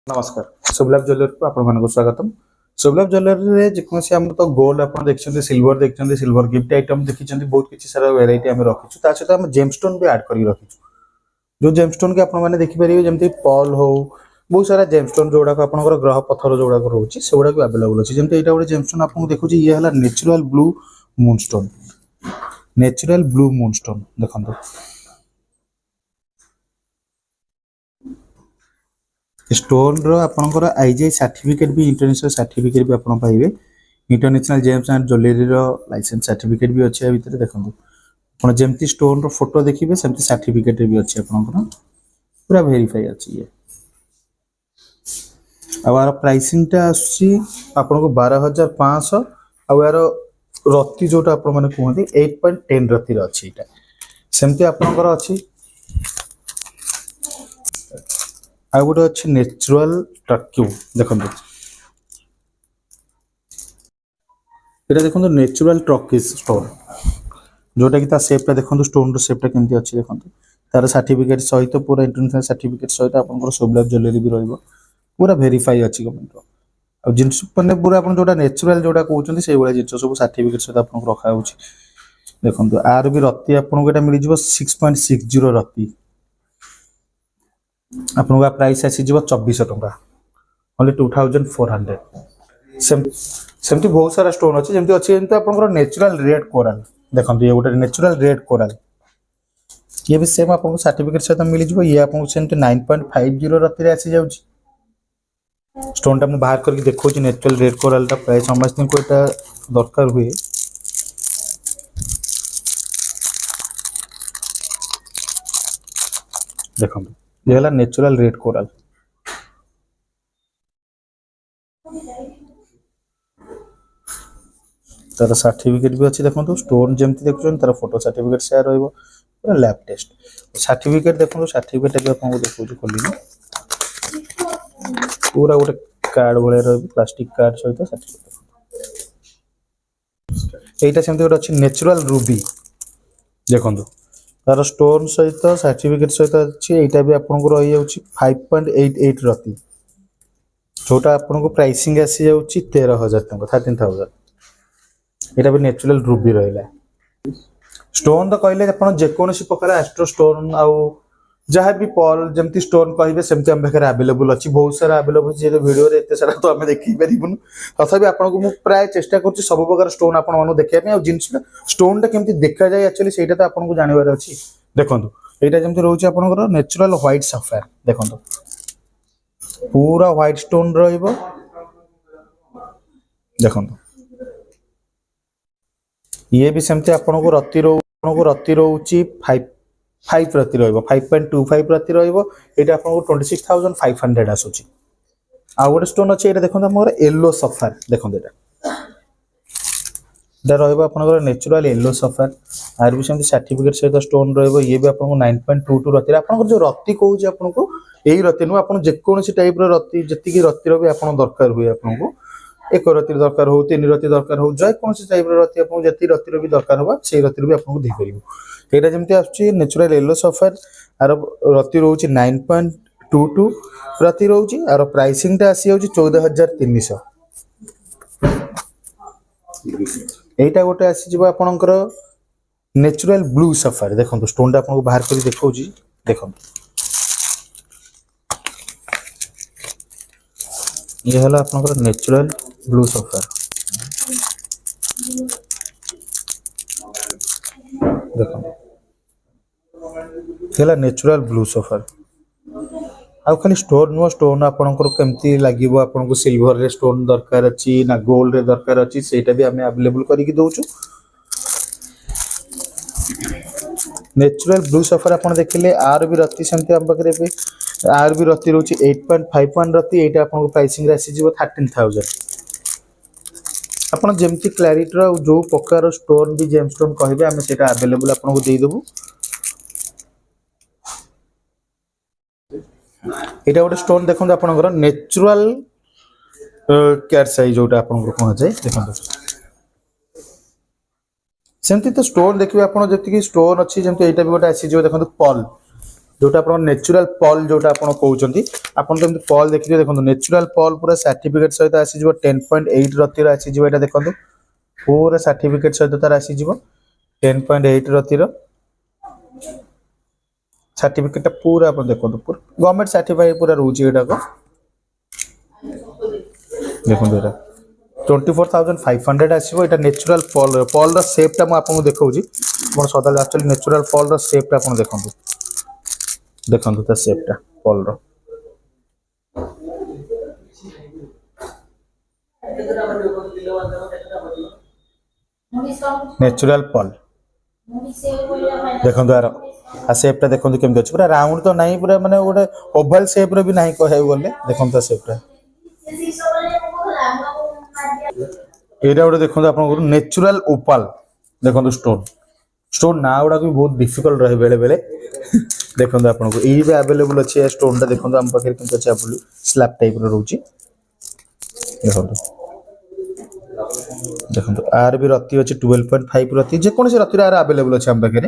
नमस्कार शुभलाभ ज्वेलरी को आपण मानक स्वागतम। शुभलाभ ज्वेलरी रे जेकोसी हम तो गोल्ड आपण देखछन्ते सिल्वर गिफ्ट आइटम देखिछन्ते बहुत किछि सारा वेराइटी हम रखिछु ता सहित हम जेमस्टोन भी ऐड करी रखिछु। जो जेमस्टोन के आपण माने देखि परिबे जेमति पर्ल हो बहुत सारा जेमस्टोन जोडा को आपनकर ग्रह पत्थर जोडा को रहउछि सेउडा भी अवेलेबल अछि। जेमति एटा गोटे जेमस्टोन आपन देखुछि ये हला नेचुरल ब्लू मूनस्टोन देखंतो स्टोन रो आपनकर आईजीआई सर्टिफिकेट भी इंटरनेशनल सर्टिफिकेट भी आपन पाइबे। इंटरनेशनल जेम्स एंड ज्वेलरी रो लाइसेंस सर्टिफिकेट भी अछि। आ भीतर देखंतु आपण जेमति स्टोन रो फोटो देखिबे सेमति सर्टिफिकेट भी अछि आपनकर पूरा वेरीफाई अछि। ये आवार प्राइसिंग ता आछि आपनको 12500 आ यार रत्ती जोटा आपण माने कहंती 8.10 रत्ती रो अछि। एटा सेमति आपनकर अछि आ गोटे अच्छे नेचुरल टर्क्यू देखो ये देखो नेचुरल टर्किश स्टोन जोटा कि सेपटा देखो स्टोन सेपटा केमती अच्छी देखो तार सर्टिफिकेट सहित पूरा इंटरनेशनल सर्टिफिकेट सहित आपन शुभलाभ ज्वेलरी भी रहिबो पूरा वेरीफाई अछि गवर्नमेंट रो। आ जिंस पने पूरा आपन जोटा नेचुरल जोटा कहउछन से वाला जिंस सब सर्टिफिकेट सहित आपन रखा होछि। देखो आर भी रत्ती आपन एटा मिल जिवो 6.60 रत्ती आपन का प्राइस आसी जीव 2400 टंका ओनली 2400। सेमती बहुत सारा स्टोन अच्छे जमती अच्छे जमती आपन नेचुरल रेड कोराल देखो ये गोटे नेचुरल रेड कोराल ये भी सेम आपन सर्टिफिकेट सहित मिल जिवो। ये आपन सेमती 9.50 रत्ती रे आसी जाउची। स्टोन टा मु बाहर करके देखौची नेचुरल रेड कोराल टा प्राइस समस्त को एटा दरकार हुए देखो ये हला नेचुरल रेड कोराल तार सर्टिफिकेट भी अच्छी देखो स्टोन जमती देखुन तार फोटो सर्टिफिकेट शेयर रहइबो पूरा लैब टेस्ट सर्टिफिकेट देखो सर्टिफिकेट भी आपन को देखौची खोली पूरा गोटे कार्ड भले रहइबो प्लास्टिक कार्ड सहित सर्टिफिकेट एटा सेमती गोटे अच्छी नेचुरल रूबी देखो तार स्टोन सहित सर्टिफिकेट सहित अच्छी एटा भी आपन को रहि जाउची 5.88 रत्ती जोटा आपन को प्राइसिंग आसी जाउची 13000 टंका 13000 एटा भी नेचुरल रूबी रहिला। स्टोन तो कहले आपण जे कोनसी प्रकार एस्ट्रो स्टोन आउ जहाँ भी पर्ल जमती स्टोन कहिबे सेमती हम बेकर अवेलेबल अछि बहुत सारा अवेलेबल जे वीडियो रे एते सारा तो हम देखि परिबुन तथापि आपन को मु प्राय चेष्टा करछि सब प्रकार स्टोन आपन मानु देखिया पे आ जिंस स्टोन टा केमती देखा जाय एक्चुअली सेटा तो आपन को जानिबार अछि। देखंतु एटा जेमती रहउछि आपन को नेचुरल व्हाइट सफायर देखंतु पूरा व्हाइट स्टोन रहइबो देखंतु ये भी सेमती आपन को रत्ती रहउछि 5 रत्ती रहइबो 5.25 रत्ती रहइबो एटा आपन को 26500 आसुछि। आ गोटे स्टोन अछि एटा देखंतु हमर येलो सफायर देखंतु एटा रहइबो आपन को नेचुरल येलो सफायर आर भी सेमती सर्टिफिकेट सहित स्टोन रहइबो। ये भी आपन को 9.22 रत्ती आपन को जो रत्ती कहउछि आपन को एही रत्ती नु आपन जे कोनसी टाइप रो रत्ती जति की रत्ती रो भी आपन दरकार हुए आपन को एक रत्ती दरकार हो 3 रत्ती दरकार हो जय कोनसी टाइप रो रत्ती आपन जति रत्ती रो भी दरकार होबा से रत्ती रो भी आपन को दे परिबो। एटा जेमती आछि नेचुरल येलो सफायर आर रत्ती रहउछि 9.22 रत्ती रहउछि आर प्राइसिंग ता आसी जाउछि 14300। एटा गोटे आसी जिवो आपनकर नेचुरल ब्लू सफायर देखंतु स्टोन टा आपन को बाहर करी देखौछि देखंतु ये हला आपनकर नेचुरल ब्लू सफायर देखो हेला नेचुरल ब्लू सफायर आ खाली स्टोन नो स्टोन आपनकर केमती लागिवो आपन को सिल्वर रे स्टोन दरकार अछि ना गोल्ड रे दरकार अछि सेटा भी हमें अवेलेबल करी कि दोछु। नेचुरल ब्लू सफायर आपन देखिले आर भी रत्ती सेमती हम बकरे पे आर भी रत्ती रहउछि 8.51 रत्ती एटा आपन को प्राइसिंग रे आसी जिवो 13000। आपन जेमती क्लैरिटी रो जो प्रकार स्टोन भी जेमस्टोन कहबे हमें सेटा अवेलेबल आपन को देई देबो। एटा गोटे स्टोन देखंतु आपनकर नेचुरल कैट साइज जोटा आपन को कह जाय देखंतु सेमती तो स्टोन देखिबे आपन जति की स्टोन अछि जेमती एटा भी गोटे आसी जो देखंतु पर्ल जोटा अपन नेचुरल पॉल जोटा अपन कहउचंती अपन तो पॉल देखिए देखो नेचुरल पॉल पूरा सर्टिफिकेट सहित आसी जिवो 10.8 रतिर आसी जिवो एटा देखो पूरा सर्टिफिकेट सहित तार आसी जिवो 10.8 रतिर सर्टिफिकेट पूरा अपन देखो पूरा गवर्नमेंट सर्टिफाइड पूरा रहउची एटा को देखो एटा 24,500 आसीबो एटा नेचुरल पॉल रो शेप ता म आपन देखौची मोर सदा एक्चुअली नेचुरल पॉल रो शेप ता आपन देखंतु देखंतु ता शेप ता पॉल रो नेचुरल पॉल देखंतु यार आ शेप ता देखंतु केमते अछि पूरा राउंड तो नाही पूरा माने ओडे ओवल शेप रो भी नाही कहै बोले देखंतु ता शेप ता एटा गोटे देखो आप नेचुरल ओपाल देखो स्टोन स्टोन ना गुड़ा भी बहुत डिफिकल्ट रहे बेले बेले देखो आपको ये भी अवेलेबल अच्छे स्टोन टा देखो आम पाखे स्लैब टाइप रोचे देखो देखो आर भी रत्ती अच्छे 12.5 रत्ती जेकोसी रत्ती आर अवेलेबल अच्छे आम पाखे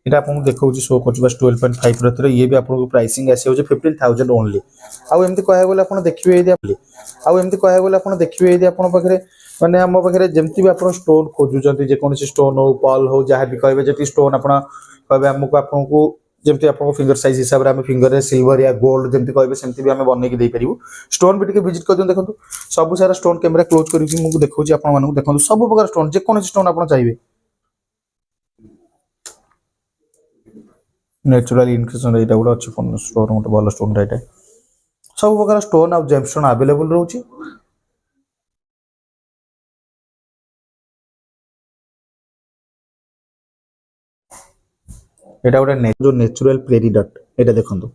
ये आपको देखो शो कर 12.5 रत्ती ये भी आपको प्राइसिंग आसी 15,000 ओनली आउ एमती कह गले आप देखिए आउ एमती कह गले आप देखिए आप पाखे माने आम पाखे जमती भी आप स्टोन खोजुंट जेकोसी स्टोन हो पॉल हो जहाँ भी कहे जी स्टोन आप कहे आमको आपको जमती आप फिंगर साइज हिसाब से फिंगर सिल्वर या गोल्ड जमती कहे सेमती भी आम बनई दे पारू स्टोन भी विजिट कर देखो सब सारा स्टोन कैमेरा क्लोज कर देखो देखो सब प्रकार स्टोन जेकोसी स्टोन आप चाहिए नेचुरल इनक्रिशन एटा गोटे अच्छी स्टोन गोटे भल स्टोन एटा सब प्रकार स्टोन आ जेमस्टोन अवेलेबल रोची एटा गोटे जो नेचुरल प्रेरी डट एटा देखंतु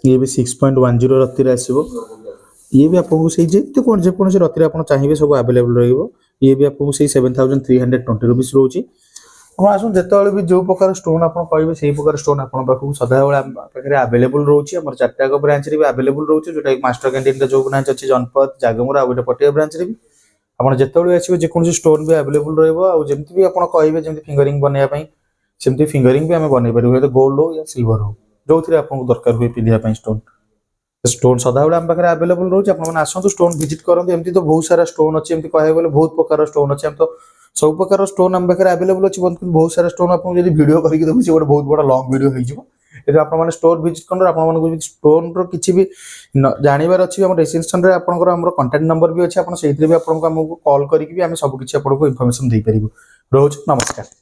ये भी 6.10 रतिर आसीबो ये भी आपको सही जेते कोन जे कोन से रतिर आपण चाहिबे सब अवेलेबल रहइबो ये भी आपको सही 7,320 रुपीस रोची हम आसुन जेते भी जो प्रकार स्टोन आप कहे से प्रकार स्टोन आपन पाखु सदा पाखे अवेलेबल रोची हमर चारटा ब्रांच रे भी अवेलेबल रोची जोटा मास्टर कैंटीन का जो ब्रांच अछि जनपद जागमुरा आ पटिया ब्रांच रे भी आपन जेते आसीबे जे कोन स्टोन भी अवेलेबल रहइबो आ जेमति भी आपन कहिबे जेमति फिंगरिंग बनैया पई सेमती फिंगरिंग भी आम बन पार गोल्ड हो या सिल्वर हो जो थे आपको दरकार हुए पिंधा स्टोन स्टोन सदा आम पाखे अवेलेबल रोचे आसतु स्टोन विजिट करते एमती तो बहुत सारा स्टोन अच्छे एमती कह गले बहुत प्रकार स्टोन अच्छे तो सब प्रकार स्टोन आम पाखे अवेलेबल अच्छे बहुत सारा स्टोन आपको वीडियो करके देखो गोटे बहुत बड़ा लॉन्ग वीडियो हो आप स्टोर विजिट कर आप स्टोन किसी भी जानवर अच्छी डिस्क्रिप्शन में आपंकर कांटेक्ट नंबर भी अच्छे आप कॉल करके सब किसी आपको इनफॉरमेशन दे पार रोज नमस्कार।